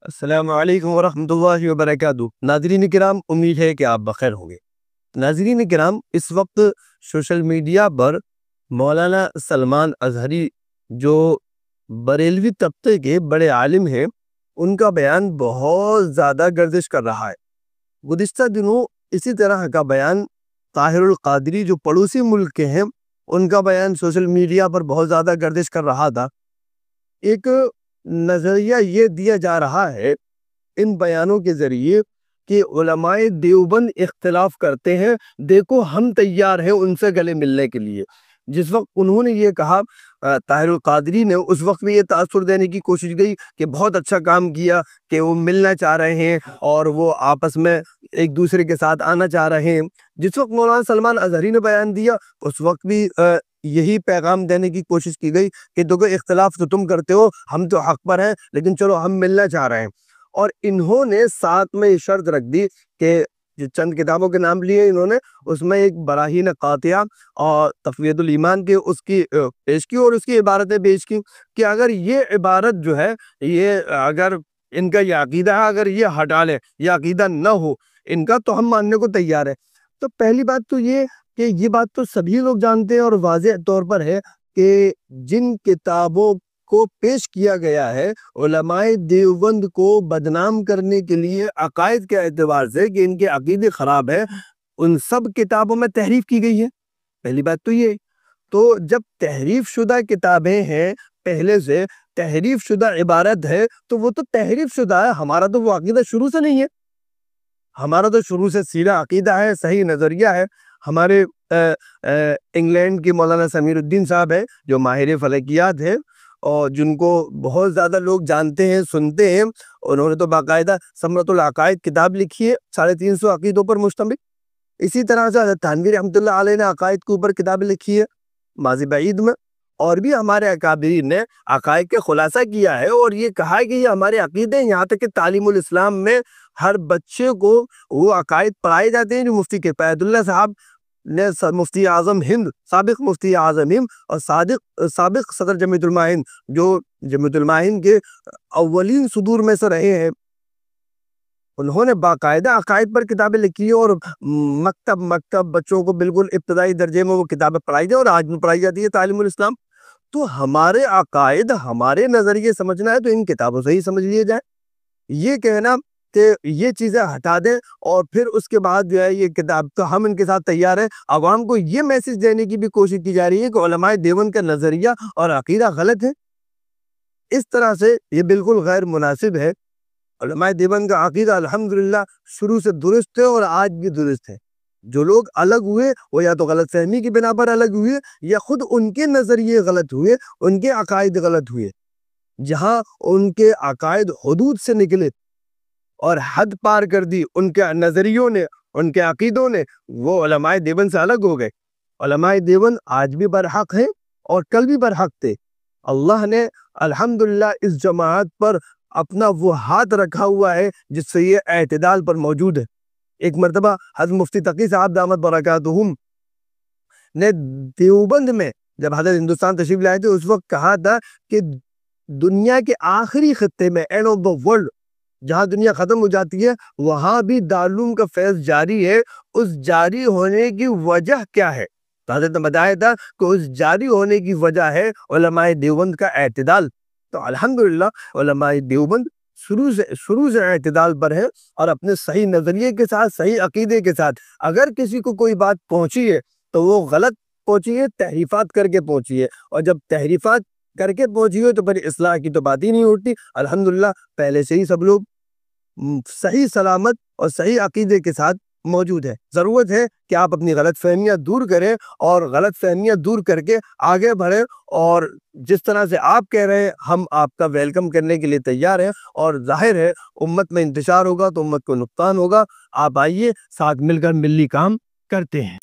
السلام علیکم ورحمۃ اللہ وبرکاتہ۔ ناظرین کرام، امید ہے کہ آپ بخیر ہوں گے۔ ناظرین کرام، اس وقت سوشل میڈیا پر مولانا سلمان اظہری جو بریلوی طبقے کے بڑے عالم ہیں، ان کا بیان بہت زیادہ گردش کر رہا ہے۔ گزشتہ دنوں اسی طرح کا بیان طاہر القادری جو پڑوسی ملک کے ہیں، ان کا بیان سوشل میڈیا پر بہت زیادہ گردش کر رہا تھا۔ ایک نظریہ یہ دیا جا رہا ہے ان بیانوں کے ذریعے کہ علماء دیوبند اختلاف کرتے ہیں، دیکھو ہم تیار ہیں ان سے گلے ملنے کے لیے۔ جس وقت انہوں نے یہ کہا، طاہر القادری نے اس وقت بھی یہ تاثر دینے کی کوشش کی کہ بہت اچھا کام کیا، کہ وہ ملنا چاہ رہے ہیں اور وہ آپس میں ایک دوسرے کے ساتھ آنا چاہ رہے ہیں۔ جس وقت مولانا سلمان اظہری نے بیان دیا، اس وقت بھی یہی پیغام دینے کی کوشش کی گئی کہ دیکھو اختلاف تو تم کرتے ہو، ہم تو حق پر ہیں، لیکن چلو ہم ملنا چاہ رہے ہیں۔ اور انہوں نے ساتھ میں یہ شرط رکھ دی کہ چند کتابوں کے نام لیے انہوں نے، اس میں ایک براہین قاطعہ اور تقویۃ الایمان کے اس کی پیش کی اور اس کی عبارتیں پیش کی کہ اگر یہ عبارت جو ہے، یہ اگر ان کا یہ عقیدہ ہے، اگر یہ ہٹا لے، یہ عقیدہ نہ ہو ان کا، تو ہم ماننے کو تیار ہے۔ تو پہلی بات تو یہ کہ یہ بات تو سبھی لوگ جانتے ہیں اور واضح طور پر ہے کہ جن کتابوں کو پیش کیا گیا ہے علماء دیوبند کو بدنام کرنے کے لیے عقائد کے اعتبار سے کہ ان کے عقیدے خراب ہیں، ان سب کتابوں میں تحریف کی گئی ہے۔ پہلی بات تو یہ، تو جب تحریف شدہ کتابیں ہیں، پہلے سے تحریف شدہ عبارت ہے، تو وہ تو تحریف شدہ ہے، ہمارا تو وہ عقیدہ شروع سے نہیں ہے۔ ہمارا تو شروع سے سیدھا عقیدہ ہے، صحیح نظریہ ہے۔ ہمارے انگلینڈ کے مولانا سمیر الدین صاحب ہیں جو ماہر فلکیات ہیں اور جن کو بہت زیادہ لوگ جانتے ہیں، سنتے ہیں، انہوں نے تو باقاعدہ ثمرۃ العقائد کتاب لکھی ہے 350 عقیدوں پر مشتمل۔ اسی طرح سے حضرت تھانوی رحمۃ اللہ علیہ نے عقائد کے اوپر کتاب لکھی ہے ماضی بعید میں، اور بھی ہمارے اکابرین نے عقائد کے خلاصہ کیا ہے اور یہ کہا ہے کہ یہ ہمارے عقیدے ہیں۔ یہاں تک کہ تعلیم الاسلام میں ہر بچے کو وہ عقائد پڑھائے جاتے ہیں جو مفتی کفایت اللہ صاحب نے، مفتی اعظم ہند، سابق مفتی اعظم ہند اور سابق صدر جمعیت علماء ہند، جو جمعیت علماء ہند کے اولین صدور میں سے رہے ہیں، انہوں نے باقاعدہ عقائد پر کتابیں لکھی ہیں اور مکتب بچوں کو بالکل ابتدائی درجے میں وہ کتابیں پڑھائی جائیں اور آج بھی پڑھائی جاتی ہے تعلیم الاسلام۔ تو ہمارے عقائد، ہمارے نظریے سمجھنا ہے تو ان کتابوں سے ہی سمجھ لیے جائیں۔ یہ کہنا کہ یہ چیزیں ہٹا دیں اور پھر اس کے بعد جو ہے یہ کتاب، تو ہم ان کے ساتھ تیار ہیں۔ عوام کو یہ میسج دینے کی بھی کوشش کی جا رہی ہے کہ علماء دیوبند کا نظریہ اور عقیدہ غلط ہے۔ اس طرح سے یہ بالکل غیر مناسب ہے۔ علماء دیوبند کا عقیدہ الحمدللہ شروع سے درست ہے اور آج بھی درست ہے۔ جو لوگ الگ ہوئے وہ یا تو غلط فہمی کی بنا پر الگ ہوئے یا خود ان کے نظریے غلط ہوئے، ان کے عقائد غلط ہوئے۔ جہاں ان کے عقائد حدود سے نکلے اور حد پار کر دی ان کے نظریوں نے، ان کے عقیدوں نے، وہ علماء دیوبند سے الگ ہو گئے۔ علماء دیوبند آج بھی برحق ہیں اور کل بھی برحق تھے۔ اللہ نے الحمدللہ اس جماعت پر اپنا وہ ہاتھ رکھا ہوا ہے جس سے یہ اعتدال پر موجود ہے۔ ایک مرتبہ حضرت مفتی تقی صاحب دامت برکاتہم نے دیوبند میں جب حضرت ہندوستان تشریف لائے تھے، اس وقت کہا تھا کہ دنیا کے آخری خطے میں، اینڈ آف دا ورلڈ، جہاں دنیا ختم ہو جاتی ہے، وہاں بھی دارالعلوم کا فیض جاری ہے۔ اس جاری ہونے کی وجہ کیا ہے؟ تو حضرت نے بتایا تھا کہ اس جاری ہونے کی وجہ ہے علماء دیوبند کا اعتدال۔ تو الحمدللہ علماء دیوبند شروع سے اعتدال پر ہے اور اپنے صحیح نظریے کے ساتھ، صحیح عقیدے کے ساتھ۔ اگر کسی کو کوئی بات پہنچی ہے تو وہ غلط پہنچی ہے، تحریفات کر کے پہنچی ہے، اور جب تحریفات کر کے پہنچی ہو تو پھر اصلاح کی تو بات ہی نہیں اٹھتی۔ الحمدللہ پہلے سے ہی سب لوگ صحیح سلامت اور صحیح عقیدے کے ساتھ موجود ہے۔ ضرورت ہے کہ آپ اپنی غلط فہمیاں دور کریں اور غلط فہمیاں دور کر کے آگے بڑھیں، اور جس طرح سے آپ کہہ رہے ہیں ہم آپ کا ویلکم کرنے کے لیے تیار ہیں، اور ظاہر ہے امت میں انتشار ہوگا تو امت کو نقصان ہوگا۔ آپ آئیے، ساتھ مل کر ملی کام کرتے ہیں۔